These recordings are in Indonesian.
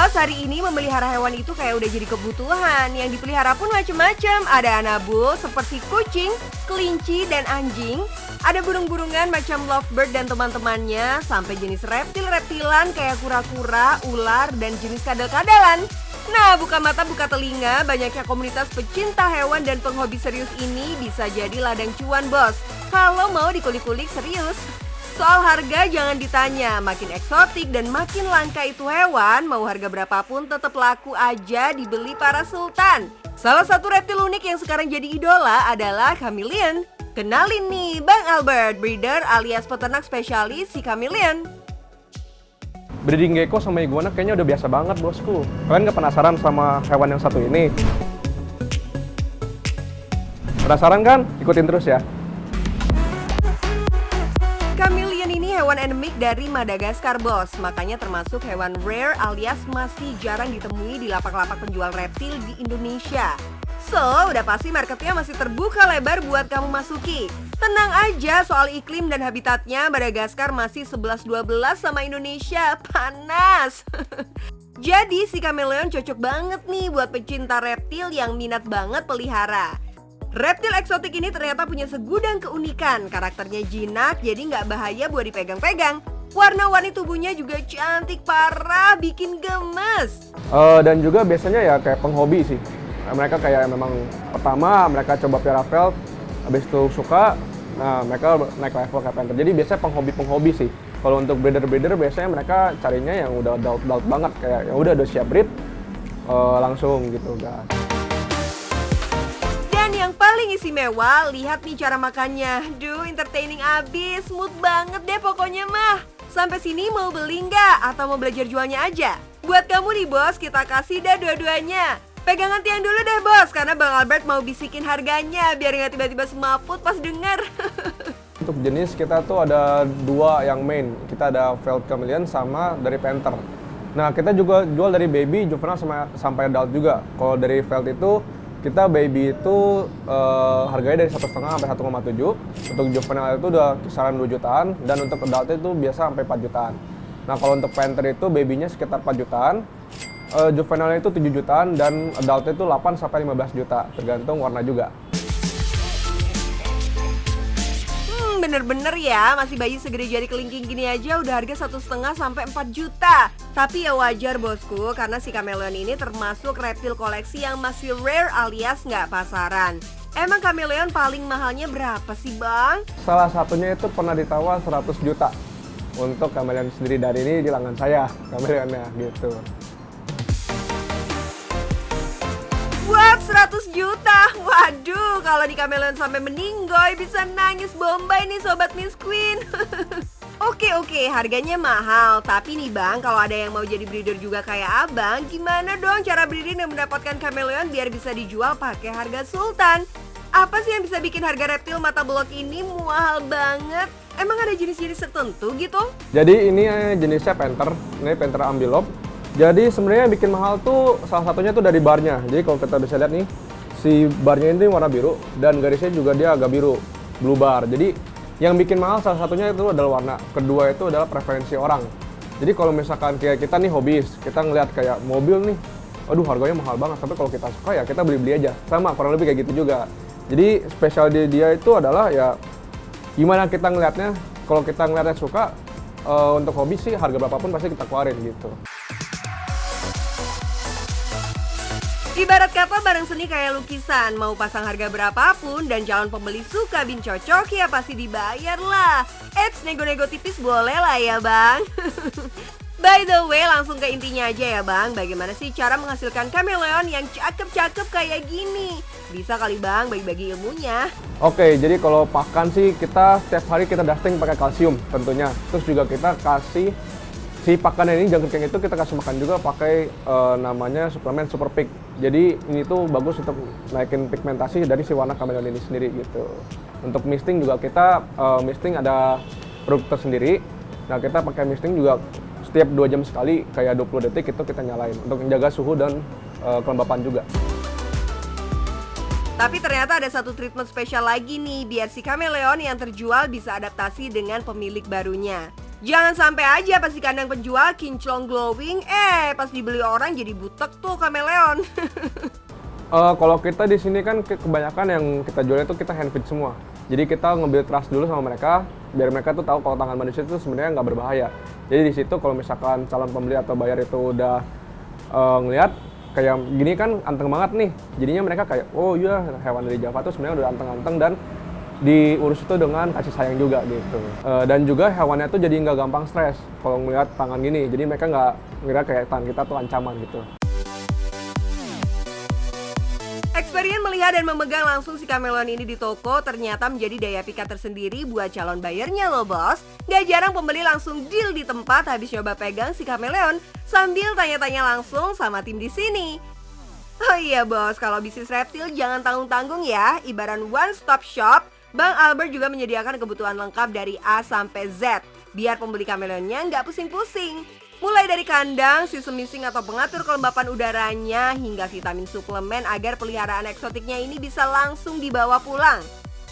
bos, hari ini memelihara hewan itu kayak udah jadi kebutuhan. Yang dipelihara pun macem-macem. Ada anabul seperti kucing, kelinci, dan anjing. Ada burung-burungan macam lovebird dan teman-temannya. Sampai jenis reptil-reptilan kayak kura-kura, ular, dan jenis kadal-kadalan. Nah, buka mata buka telinga, banyaknya komunitas pecinta hewan dan penghobi serius ini bisa jadi ladang cuan bos. Kalau mau dikulik-kulik serius. Soal harga jangan ditanya, makin eksotik dan makin langka itu hewan, mau harga berapapun tetap laku aja dibeli para sultan. Salah satu reptil unik yang sekarang jadi idola adalah chameleon. Kenalin nih, Bang Albert, breeder alias peternak spesialis si chameleon. Breeding gecko sama iguana kayaknya udah biasa banget bosku. Kalian gak penasaran sama hewan yang satu ini? Penasaran kan? Ikutin terus ya. Chameleon ini hewan endemik dari Madagaskar bos, makanya termasuk hewan rare alias masih jarang ditemui di lapak-lapak penjual reptil di Indonesia. So, udah pasti marketnya masih terbuka lebar buat kamu masuki. Tenang aja soal iklim dan habitatnya, Madagaskar masih 11-12 sama Indonesia, panas. Jadi si chameleon cocok banget nih buat pecinta reptil yang minat banget pelihara. Reptil eksotik ini ternyata punya segudang keunikan. Karakternya jinak, jadi nggak bahaya buat dipegang-pegang. Warna-warni tubuhnya juga cantik parah, bikin gemes. Dan juga biasanya ya kayak penghobi sih. Mereka kayak memang pertama mereka coba piara veld, habis itu suka, nah mereka naik level kayak panther. Jadi biasanya penghobi sih. Kalau untuk breeder biasanya mereka carinya yang udah adult banget, kayak yang udah siap breed, langsung gitu guys. Yang paling istimewa, lihat nih cara makannya. Duh, entertaining abis, smooth banget deh pokoknya mah. Sampai sini mau beli nggak? Atau mau belajar jualnya aja? Buat kamu nih bos, kita kasih dah dua-duanya. Pegangan tiang dulu deh bos, karena Bang Albert mau bisikin harganya, biar nggak tiba-tiba semaput pas denger. Untuk jenis kita tuh ada dua yang main. Kita ada veld chameleon sama dari panther. Nah, kita juga jual dari baby, juvenile sampai adult juga. Kalau dari veld itu kita baby itu harganya dari 1,5 sampai 1,7. Untuk juvenile itu udah kisaran 2 jutaan dan untuk adult itu biasa sampai 4 jutaan. Nah, kalau untuk panther itu babynya sekitar 4 jutaan, juvenile itu 7 jutaan dan adult itu 8 sampai 15 juta, tergantung warna juga. Bener-bener ya, masih bayi segede jari kelingking gini aja udah harga 1,5 sampai 4 juta. Tapi ya wajar bosku, karena si chameleon ini termasuk reptil koleksi yang masih rare alias nggak pasaran. Emang chameleon paling mahalnya berapa sih bang? Salah satunya itu pernah ditawar 100 juta. Untuk chameleon sendiri dari ini di lengan saya, chameleonnya gitu. What? 100 juta? Waduh, kalau di chameleon sampai meninggoy bisa nangis bombay nih sobat Miss Queen. Oke, harganya mahal. Tapi nih bang, kalau ada yang mau jadi breeder juga kayak abang, gimana dong cara breeding dan mendapatkan chameleon biar bisa dijual pakai harga sultan? Apa sih yang bisa bikin harga reptil mata belok ini mahal banget? Emang ada jenis-jenis tertentu gitu? Jadi ini jenisnya panther, ini panther ambilope. Jadi sebenarnya yang bikin mahal tuh salah satunya tuh dari barnya. Jadi kalau kita bisa lihat nih, si barnya ini warna biru dan garisnya juga dia agak biru, blue bar. Jadi yang bikin mahal salah satunya itu adalah warna. Kedua itu adalah preferensi orang. Jadi kalau misalkan kayak kita nih hobis, kita ngeliat kayak mobil nih, aduh harganya mahal banget. Tapi kalau kita suka ya kita beli-beli aja. Sama kurang lebih kayak gitu juga. Jadi spesial dia itu adalah ya gimana kita ngeliatnya. Kalau kita ngeliatnya suka, untuk hobi sih harga berapapun pasti kita keluarin gitu. Ibarat kata barang seni kayak lukisan, mau pasang harga berapapun dan calon pembeli suka bin cocok ya pasti dibayar lah. Eits, nego-nego tipis boleh lah ya bang. By the way, langsung ke intinya aja ya bang, bagaimana sih cara menghasilkan chameleon yang cakep-cakep kayak gini? Bisa kali bang bagi-bagi ilmunya. Oke, jadi kalau pakan sih kita setiap hari kita dusting pakai kalsium tentunya. Terus juga kita kasih si pakan ini jangkrik yang itu kita kasih makan juga pakai namanya suplemen Super Pig. Jadi ini tuh bagus untuk naikin pigmentasi dari si warna chameleon ini sendiri gitu. Untuk misting juga kita misting ada produk tersendiri. Nah kita pakai misting juga setiap 2 jam sekali kayak 20 detik itu kita nyalain untuk menjaga suhu dan kelembapan juga. Tapi ternyata ada satu treatment spesial lagi nih biar si chameleon yang terjual bisa adaptasi dengan pemilik barunya. Jangan sampai aja pas di kandang penjual kinclong glowing, pas dibeli orang jadi butek tuh kameleon. Kalau kita di sini kan kebanyakan yang kita jual itu kita handfeed semua. Jadi kita nge-build trust dulu sama mereka, biar mereka tuh tahu kalau tangan manusia itu sebenarnya nggak berbahaya. Jadi di situ kalau misalkan calon pembeli atau bayar itu udah ngelihat kayak gini kan anteng banget nih, jadinya mereka kayak oh iya hewan dari Java tuh sebenarnya udah anteng-anteng dan diurus itu dengan kasih sayang juga gitu. Dan juga hewannya tuh jadi nggak gampang stres kalau melihat tangan gini, jadi mereka nggak ngira kayak tangan kita tuh ancaman gitu. Experience melihat dan memegang langsung si kameleon ini di toko ternyata menjadi daya pikat tersendiri buat calon bayarnya loh bos. Gak jarang pembeli langsung deal di tempat habis nyoba pegang si kameleon sambil tanya-tanya langsung sama tim di sini. Oh iya bos, kalau bisnis reptil jangan tanggung-tanggung ya. Ibarat one stop shop, Bang Albert juga menyediakan kebutuhan lengkap dari A sampai Z biar pembeli kameleonnya nggak pusing-pusing. Mulai dari kandang, sistem missing atau pengatur kelembapan udaranya, hingga vitamin suplemen agar peliharaan eksotiknya ini bisa langsung dibawa pulang.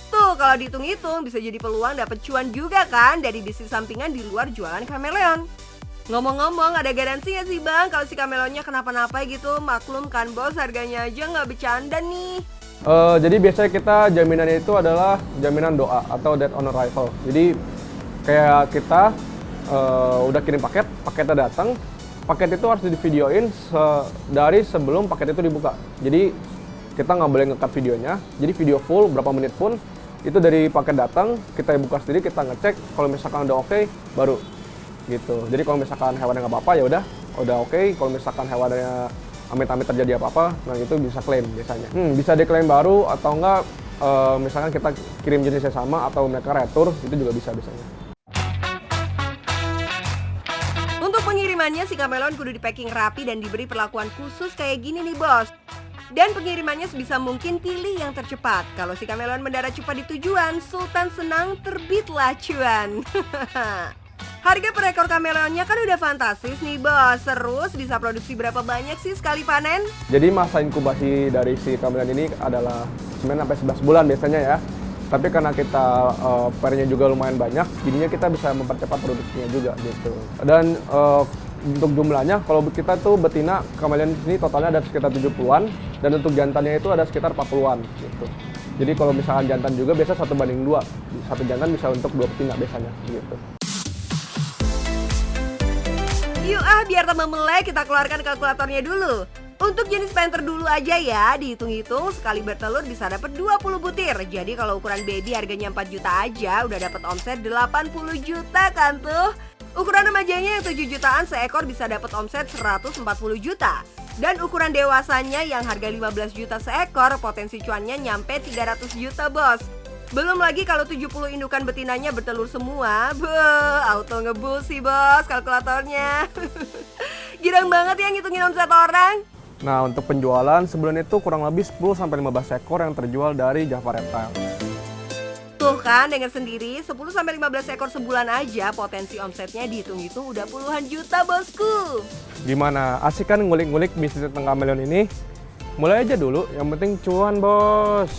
Tuh, kalau dihitung-hitung bisa jadi peluang dapat cuan juga kan dari bisnis sampingan di luar jualan kameleon. Ngomong-ngomong, ada garansi nggak sih bang kalau si kameleonnya kenapa-napa gitu? Maklum kan bos, harganya aja nggak bercanda nih. Jadi biasanya kita jaminannya itu adalah jaminan doa atau dead on arrival. Jadi kayak kita udah kirim paketnya datang, paket itu harus divideoin dari sebelum paket itu dibuka. Jadi kita nggak boleh nge-cut videonya, jadi video full berapa menit pun itu dari paket datang, kita buka sendiri, kita ngecek kalau misalkan udah oke, baru gitu. Jadi kalau misalkan hewannya nggak apa-apa ya udah oke. Kalau misalkan hewannya amit-amit terjadi apa-apa, nah itu bisa klaim biasanya. Bisa diklaim baru atau enggak, misalkan kita kirim jenisnya sama atau mereka retur, itu juga bisa biasanya. Untuk pengirimannya si kameleon kudu di packing rapi dan diberi perlakuan khusus kayak gini nih bos. Dan pengirimannya sebisa mungkin pilih yang tercepat. Kalau si kameleon mendarat cepat di tujuan, Sultan senang terbitlah cuan. Harga per ekor kameleonnya kan udah fantastis nih bos. Terus bisa produksi berapa banyak sih sekali panen? Jadi masa inkubasi dari si kameleon ini adalah 9-11 bulan biasanya ya. Tapi karena kita pernya juga lumayan banyak, jadinya kita bisa mempercepat produksinya juga gitu. Dan untuk jumlahnya, kalau kita tuh betina kameleon ini totalnya ada sekitar 70-an, dan untuk jantannya itu ada sekitar 40-an gitu. Jadi kalau misalkan jantan juga biasa 1:2, satu jantan bisa untuk 2 betina biasanya gitu. Yuk biar tambah melek kita keluarkan kalkulatornya dulu. Untuk jenis panther dulu aja ya, dihitung-hitung sekali bertelur bisa dapat 20 butir. Jadi kalau ukuran baby harganya 4 juta aja udah dapat omset 80 juta kan tuh. Ukuran remajanya yang 7 jutaan seekor bisa dapat omset 140 juta. Dan ukuran dewasanya yang harga 15 juta seekor potensi cuannya nyampe 300 juta bos. Belum lagi kalau 70 indukan betinanya bertelur semua, auto ngebul sih bos kalkulatornya. Girang banget ya ngitungin omset orang. Nah, untuk penjualan sebulan itu kurang lebih 10-15 ekor yang terjual dari Java Reptile. Tuh kan, dengar sendiri, 10-15 ekor sebulan aja potensi omsetnya dihitung-hitung udah puluhan juta bosku. Gimana? Asik kan ngulik-ngulik bisnis tentang kameleon ini? Mulai aja dulu, yang penting cuan bos.